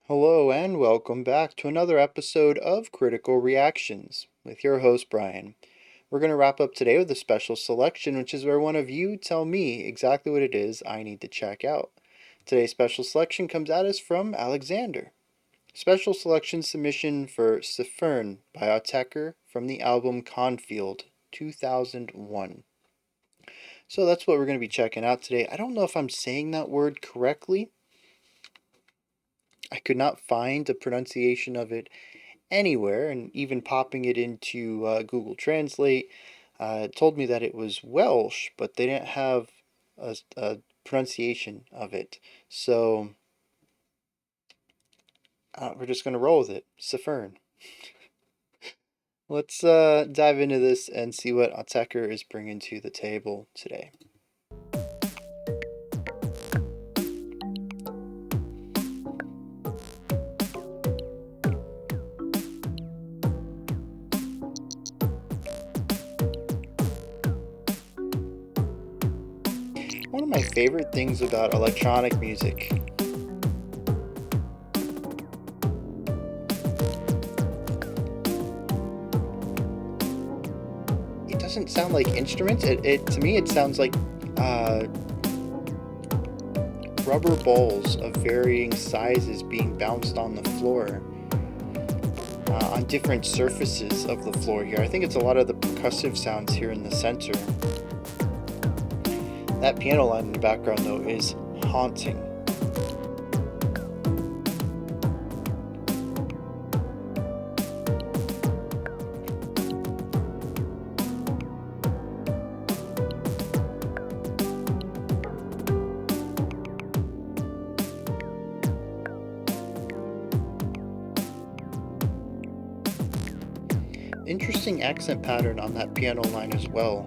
Hello and welcome back to another episode of Critical Reactions with your host Bryan. We're going to wrap up today with a special selection, which is where one of you tell me exactly what it is I need to check out. Today's special selection comes at us from Alexander. Special selection submission for Cfern by Autechre from the album Confield 2001. So that's what we're going to be checking out today. I don't know if I'm saying that word correctly. I could not find a pronunciation of it anywhere, and even popping it into Google Translate told me that it was Welsh, but they didn't have a pronunciation of it. So we're just going to roll with it. Cfern. Let's dive into this and see what Autechre is bringing to the table today. One of my favorite things about electronic music it doesn't sound like instruments. It to me it sounds like rubber balls of varying sizes being bounced on the floor on different surfaces of the floor here. I think it's a lot of the percussive sounds here in the center. That piano line in the background though is haunting. Interesting accent pattern on that piano line as well.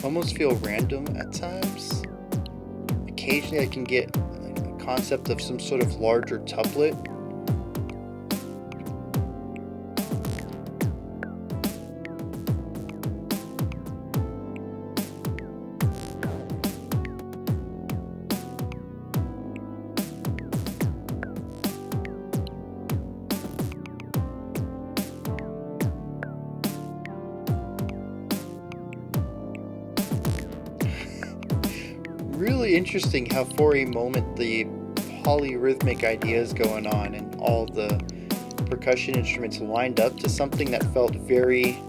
Almost feel random at times. Occasionally I can get a concept of some sort of larger tuplet. Really interesting how for a moment the polyrhythmic ideas going on and all the percussion instruments lined up to something that felt very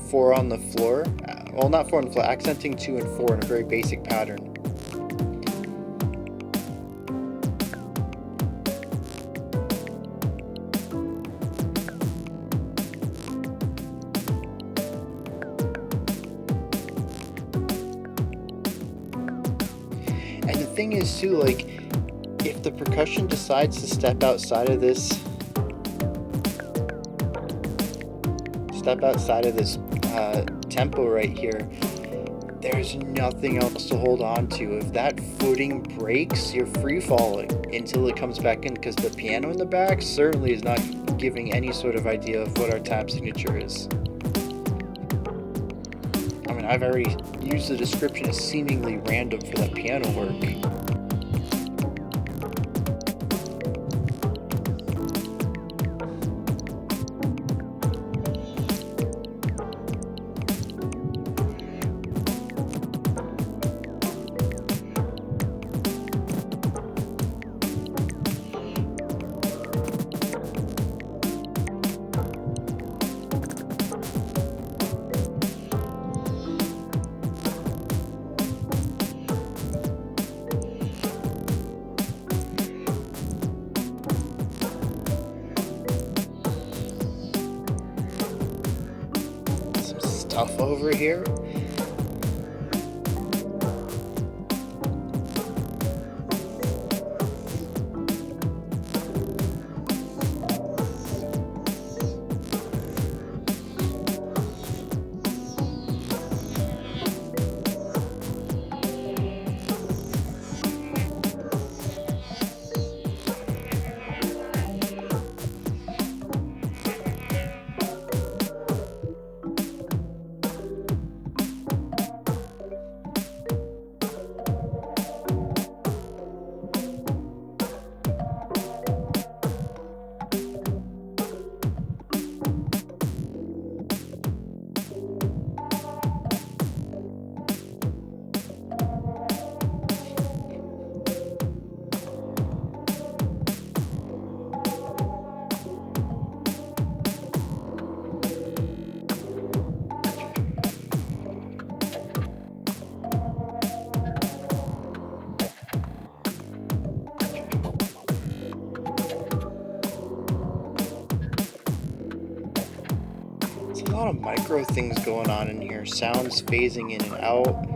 four on the floor. Well, not four on the floor, accenting two and four in a very basic pattern. And the thing is too, like, if the percussion decides to step outside of this tempo right here, there's nothing else to hold on to. If that footing breaks, you're free falling until it comes back in, because the piano in the back certainly is not giving any sort of idea of what our time signature is. I mean, I've already used the description as seemingly random for that piano work. Stuff over here. lot of micro things going on in here. Sounds phasing in and out.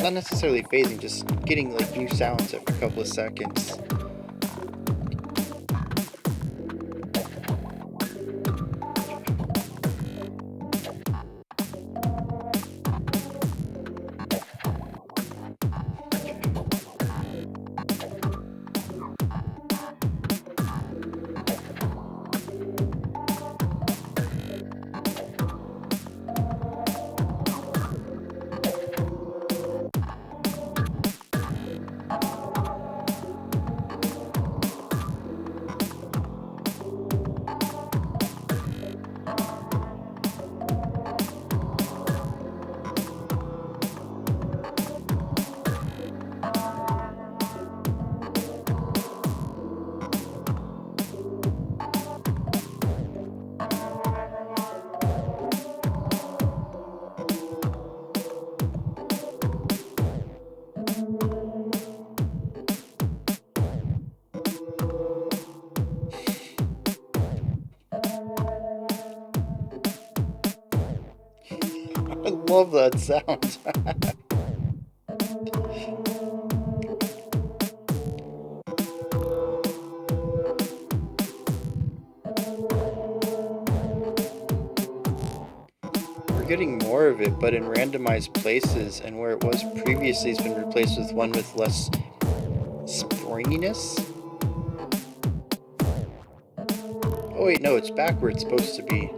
Not necessarily phasing, just getting like new sounds every couple of seconds. I love that sound. We're getting more of it, but in randomized places, and where it was previously has been replaced with one with less springiness. Oh wait, no, it's back where it's supposed to be.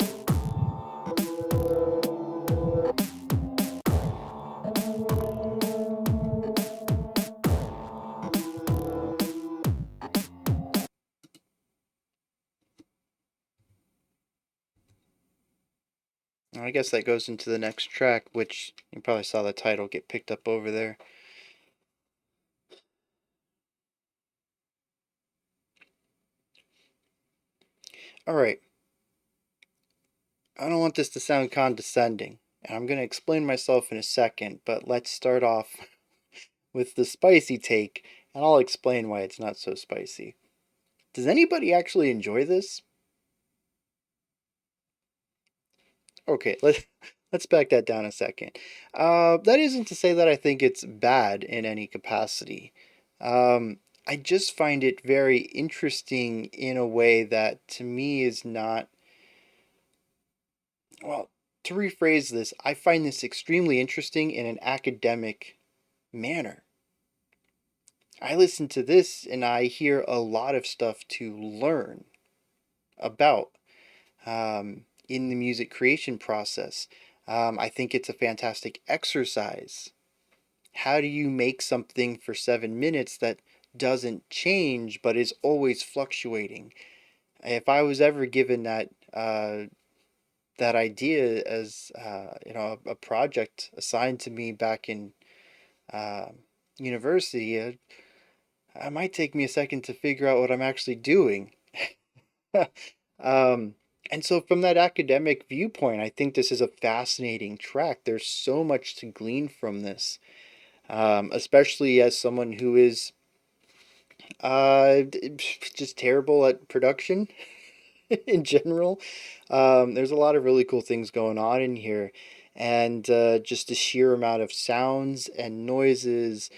I guess that goes into the next track, which you probably saw the title get picked up over there. Alright, I don't want this to sound condescending, and I'm going to explain myself in a second, but let's start off with the spicy take, and I'll explain why it's not so spicy. Does anybody actually enjoy this? Okay, let's back that down a second. That isn't to say that I think it's bad in any capacity. I just find it very interesting in a way that to me is not, well, to rephrase this, I find this extremely interesting in an academic manner. I listen to this and I hear a lot of stuff to learn about in the music creation process. I think it's a fantastic exercise. How do you make something for 7 minutes that doesn't change but is always fluctuating? If I was ever given that idea as a project assigned to me back in uh, university, it might take me a second to figure out what I'm actually doing. um, and so, from that academic viewpoint, I think this is a fascinating track. There's so much to glean from this, especially as someone who is uh, just terrible at production in general. There's a lot of really cool things going on in here, and just the sheer amount of sounds and noises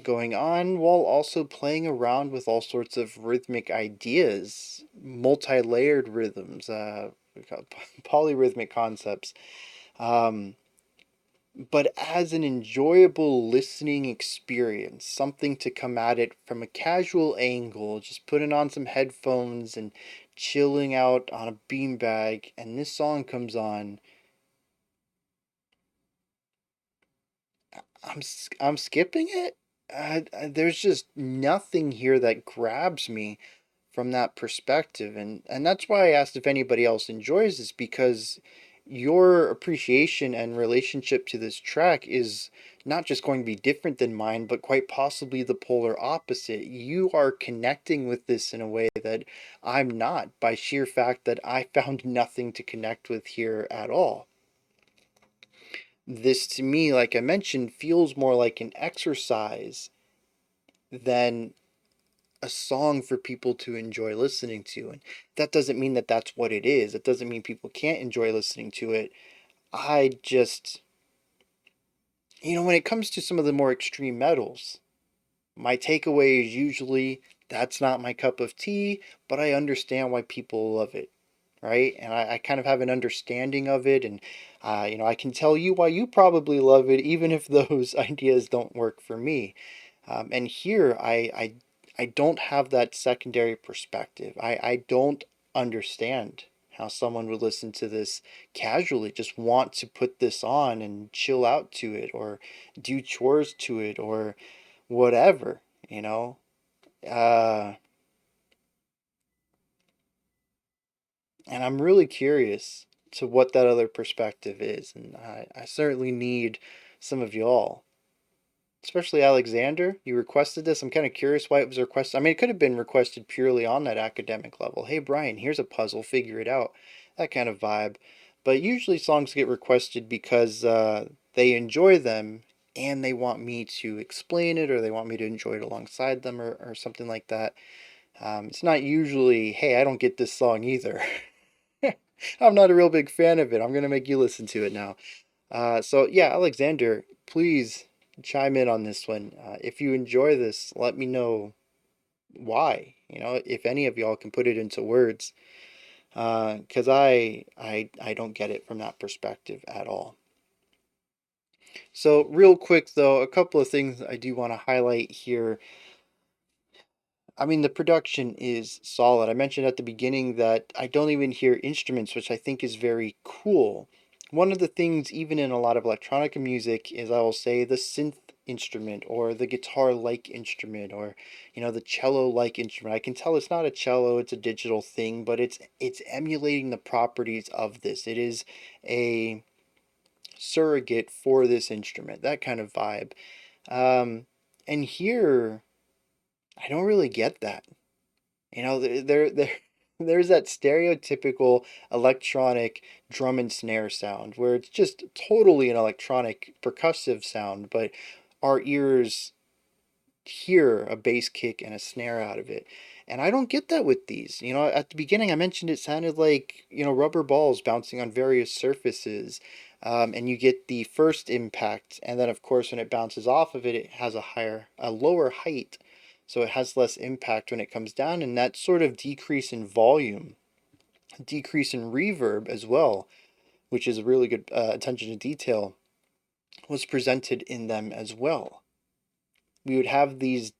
going on while also playing around with all sorts of rhythmic ideas, multi layered rhythms, polyrhythmic concepts. Um, but as an enjoyable listening experience, something to come at it from a casual angle, just putting on some headphones and chilling out on a beanbag, and this song comes on, I'm skipping it. There's just nothing here that grabs me from that perspective, and that's why I asked if anybody else enjoys this, because your appreciation and relationship to this track is not just going to be different than mine, but quite possibly the polar opposite. You are connecting with this in a way that I'm not, by sheer fact that I found nothing to connect with here at all. This to me, like I mentioned, feels more like an exercise than a song for people to enjoy listening to. And that doesn't mean that that's what it is. It doesn't mean people can't enjoy listening to it. I just, when it comes to some of the more extreme metals, my takeaway is usually that's not my cup of tea, but I understand why people love it, right? And I kind of have an understanding of it, and I can tell you why you probably love it, even if those ideas don't work for me. And here, I don't have that secondary perspective. I don't understand how someone would listen to this casually, just want to put this on and chill out to it, or do chores to it, or whatever, you know? Uh, and I'm really curious to what that other perspective is. And I certainly need some of y'all, especially Alexander. You requested this. I'm kind of curious why it was requested. I mean, it could have been requested purely on that academic level. Hey, Bryan, here's a puzzle, figure it out. That kind of vibe. But usually songs get requested because they enjoy them and they want me to explain it, or they want me to enjoy it alongside them, or something like that. It's not usually, hey, I don't get this song either. I'm not a real big fan of it. I'm going to make you listen to it now. So, yeah, Alexander, please chime in on this one. If you enjoy this, let me know why. If any of y'all can put it into words, because I don't get it from that perspective at all. So, real quick though, a couple of things I do want to highlight here. I mean, the production is solid. I mentioned at the beginning that I don't even hear instruments, which I think is very cool. One of the things, even in a lot of electronica music, is I will say the synth instrument or the guitar like instrument, or the cello like instrument. I can tell it's not a cello, it's a digital thing, but it's emulating the properties of this. It is a surrogate for this instrument, that kind of vibe. Um, and here I don't really get that. There's that stereotypical electronic drum and snare sound where it's just totally an electronic percussive sound, but our ears hear a bass kick and a snare out of it. And I don't get that with these. At the beginning I mentioned it sounded like, rubber balls bouncing on various surfaces. And you get the first impact, and then of course when it bounces off of it, it has a lower height, so it has less impact when it comes down, and that sort of decrease in volume, decrease in reverb as well, which is a really good attention to detail, was presented in them as well. We would have these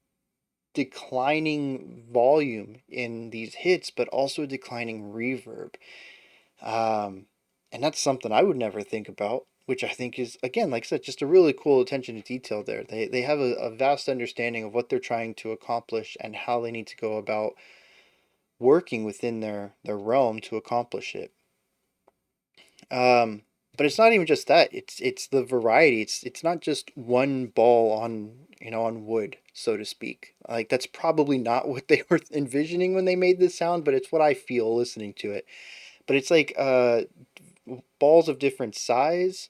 declining volume in these hits, but also declining reverb. Um, and that's something I would never think about, which I think is, again, like I said, just a really cool attention to detail there. They have a vast understanding of what they're trying to accomplish and how they need to go about working within their realm to accomplish it. Um, but it's not even just that. It's the variety. It's not just one ball on on wood, so to speak. Like that's probably not what they were envisioning when they made this sound, but it's what I feel listening to it. But it's like balls of different size,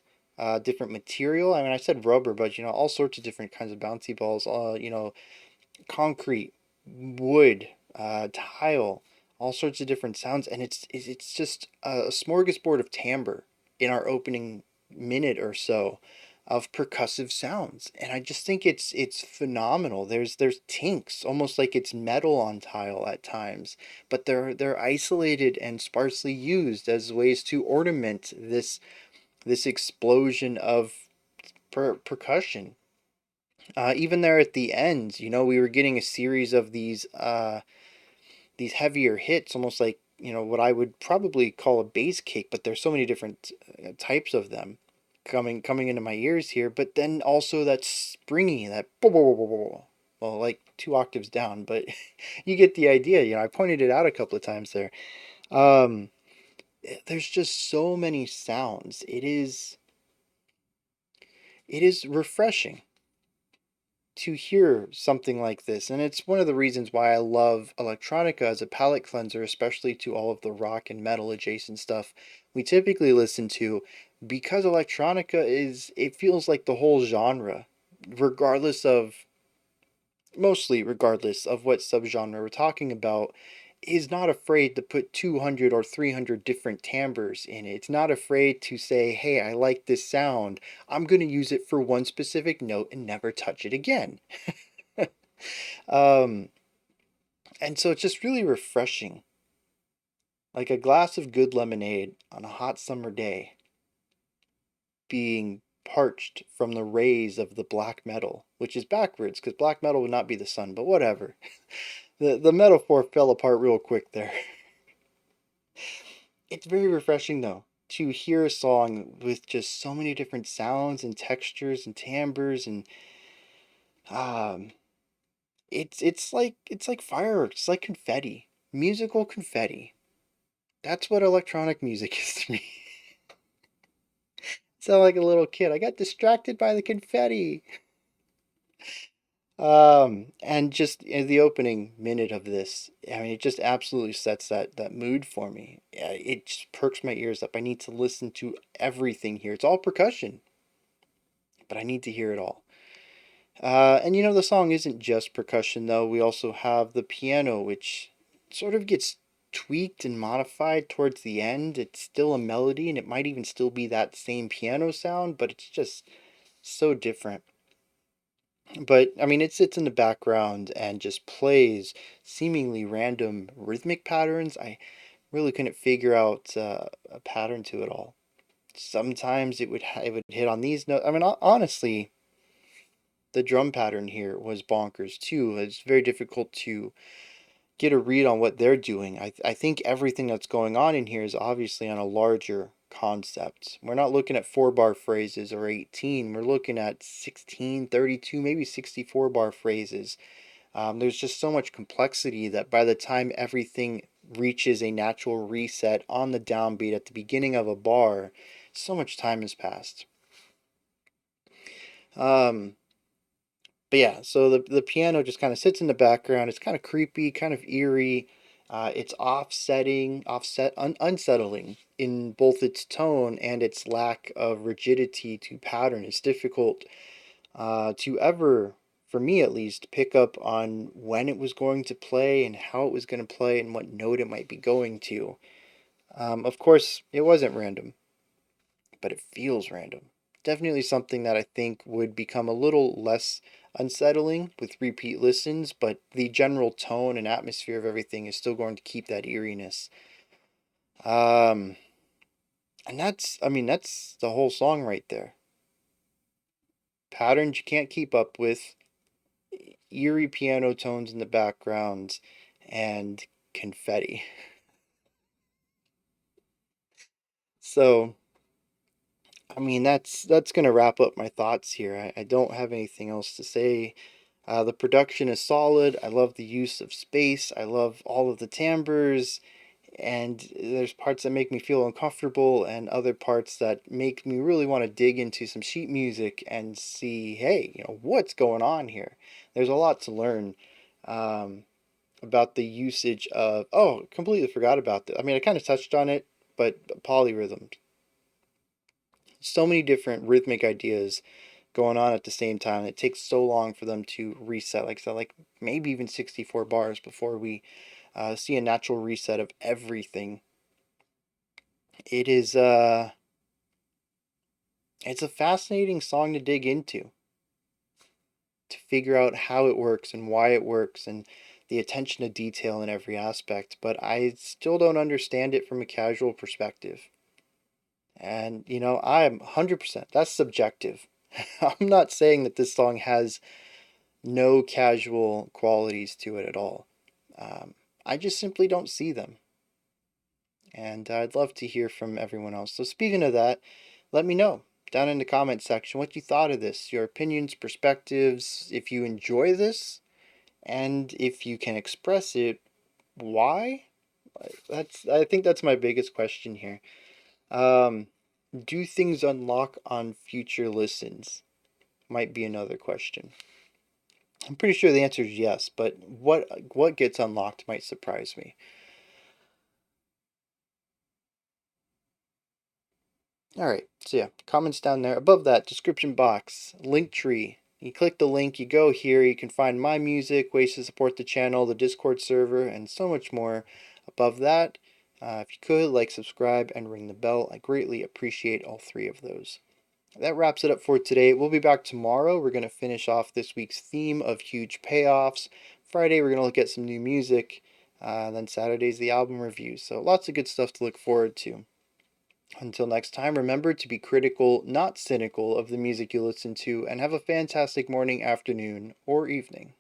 different material. I mean, I said rubber, but all sorts of different kinds of bouncy balls. Concrete, wood, tile, all sorts of different sounds, and it's just a smorgasbord of timbre in our opening minute or so of percussive sounds, and I just think it's phenomenal. There's tinks, almost like it's metal on tile at times, but they're isolated and sparsely used as ways to ornament this explosion of percussion. Even there at the end, we were getting a series of these heavier hits, almost like what I would probably call a bass kick, but there's so many different types of them coming into my ears here. But then also that springy, that well, like 2 octaves down, but you get the idea. I pointed it out a couple of times there. Um, there's just so many sounds. It is refreshing to hear something like this. And it's one of the reasons why I love electronica as a palate cleanser, especially to all of the rock and metal adjacent stuff we typically listen to, because electronica it feels like the whole genre, regardless of mostly regardless of what subgenre we're talking about, is not afraid to put 200 or 300 different timbres in it. It's not afraid to say, hey, I like this sound. I'm going to use it for one specific note and never touch it again. um, and so it's just really refreshing. Like a glass of good lemonade on a hot summer day being parched from the rays of the black metal, which is backwards because black metal would not be the sun, but whatever. The metaphor fell apart real quick there. It's very refreshing though to hear a song with just so many different sounds and textures and timbres and um it's like fireworks, it's like confetti, musical confetti. That's what electronic music is to me. Sound like a little kid. I got distracted by the confetti. And just in the opening minute of this, I mean, it just absolutely sets that mood for me. It just perks my ears up. I need to listen to everything here. It's all percussion, but I need to hear it all. And the song isn't just percussion though. We also have the piano, which sort of gets tweaked and modified towards the end. It's still a melody, and it might even still be that same piano sound, but it's just so different. But I mean, it sits in the background and just plays seemingly random rhythmic patterns. I really couldn't figure out a pattern to it all. Sometimes it would hit on these notes. I mean, honestly, the drum pattern here was bonkers too. It's very difficult to get a read on what they're doing. I think everything that's going on in here is obviously on a larger concept. We're not looking at 4-bar phrases or 18. We're looking at 16, 32, maybe 64 bar phrases. There's just so much complexity that by the time everything reaches a natural reset on the downbeat at the beginning of a bar, so much time has passed. Um, but yeah, so the piano just kind of sits in the background. It's kind of creepy, kind of eerie. It's unsettling in both its tone and its lack of rigidity to pattern. It's difficult to ever, for me at least, pick up on when it was going to play and how it was going to play and what note it might be going to. Of course, it wasn't random, but it feels random. Definitely something that I think would become a little less unsettling with repeat listens, but the general tone and atmosphere of everything is still going to keep that eeriness. Um, and that's the whole song right there. Patterns you can't keep up with, eerie piano tones in the background, and confetti. So, I mean, that's gonna wrap up my thoughts here. I don't have anything else to say. The production is solid. I love the use of space. I love all of the timbres, and there's parts that make me feel uncomfortable, and other parts that make me really want to dig into some sheet music and see, hey, what's going on here. There's a lot to learn. Um, about the usage of, oh, completely forgot about that. I mean, I kind of touched on it, but polyrhythms. So many different rhythmic ideas going on at the same time. It takes so long for them to reset. Like so, like maybe even 64 bars before we see a natural reset of everything. It is it's a fascinating song to dig into, to figure out how it works and why it works and the attention to detail in every aspect, but I still don't understand it from a casual perspective. And, I'm 100%, that's subjective. I'm not saying that this song has no casual qualities to it at all. I just simply don't see them. And I'd love to hear from everyone else. So, speaking of that, let me know down in the comment section what you thought of this, your opinions, perspectives, if you enjoy this, and if you can express it, why? I think that's my biggest question here. Um, do things unlock on future listens? Might be another question. I'm pretty sure the answer is yes, but what gets unlocked might surprise me. All right, so yeah, comments down there. Above that description box, link tree. You click the link, you go here, you can find my music, ways to support the channel, the Discord server, and so much more. Above that, if you could, like, subscribe, and ring the bell. I greatly appreciate all three of those. That wraps it up for today. We'll be back tomorrow. We're going to finish off this week's theme of huge payoffs. Friday, we're going to look at some new music. Then Saturday's the album review. So lots of good stuff to look forward to. Until next time, remember to be critical, not cynical, of the music you listen to, and have a fantastic morning, afternoon, or evening.